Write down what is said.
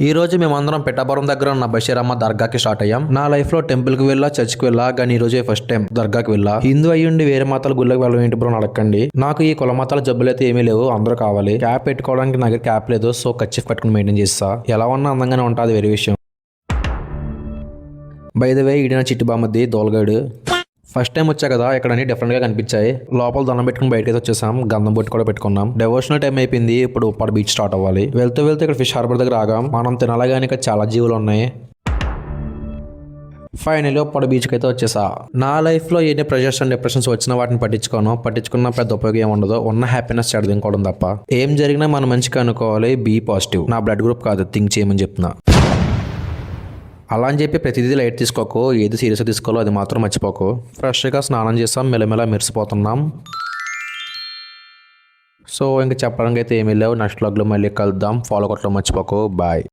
ఈ రోజు మేమందరం పిఠాపురం దగ్గర ఉన్న బషీరమ్మ దర్గాకి స్టార్ట్ అయ్యాం. నా లైఫ్ లో టెంపుల్ కి వెళ్ళా, చర్చ్ కి వెళ్ళా, కానీ ఈ రోజే ఫస్ట్ టైం దర్గాకి వెళ్ళా. హిందూ అయ్యుండి వేరే మతాల గుళ్ళకి వెళ్ళడం ఏంటి బ్రో అడగండి. నాకు ఈ కుల మతాల జబ్బులు అయితే ఏమీ లేవు, అందరూ కావాలి. క్యాప్ పెట్టుకోవడానికి నా దగ్గర క్యాప్ లేదు, సో కచ్చిఫ్ పెట్టుకుని మెయింటైన్ చేస్తా. ఎలా ఉన్నా అందంగానే ఉంటా, అది వేరే విషయం. బై ద వే ఈడిన చిట్టి బామ్మది దోలగాడు. ఫస్ట్ టైం వచ్చా కదా, ఇక్కడ అన్ని డిఫరెంట్ గా కనిపించాయి. లోపల దండం పెట్టుకుని బయటకి వచ్చేసాం. గంధం బొట్టు కూడా పెట్టుకున్నాం. డెవోషనల్ టైం అయిపోయింది. ఇప్పుడు ఉప్పాడ బీచ్ స్టార్ట్ అవ్వాలి. వెళ్తూ ఇక్కడ ఫిష్ హార్బర్ దగ్గర ఆగాం. మనం తినాలగానే ఇక్కడ చాలా జీవులు ఉన్నాయి. ఫైనల్లీ ఉప్పాడ బీచ్కి అయితే వచ్చేసా. నా లైఫ్ లో ఎన్ని ప్రెషర్స్ అండ్ డిప్రెషన్స్ వచ్చినా వాటిని పట్టించుకున్న పెద్ద ఉపయోగం ఏమి ఉండదు. ఉన్న హ్యాపీనెస్ చెడదింకోవడం తప్ప. ఏం జరిగినా మనం మంచిగా అనుకోవాలి. Be positive. నా బ్లడ్ గ్రూప్ కాదు, థింక్ చేయమని చెప్తున్నా. అలా అని చెప్పి ప్రతిదీ లైట్ తీసుకోకు, ఏది సీరియస్గా తీసుకోవాలో అది మాత్రం మర్చిపోకు. ఫ్రెష్గా స్నానం చేస్తాం, మెల్లమెల్ల మెరిసిపోతున్నాం. సో ఇంకా చెప్పడానికి అయితే ఏమీ లేవు. నెక్స్ట్ వ్లాగ్లో మళ్ళీ కలుద్దాం. ఫాలో కొట్టడం మర్చిపోకు. బాయ్.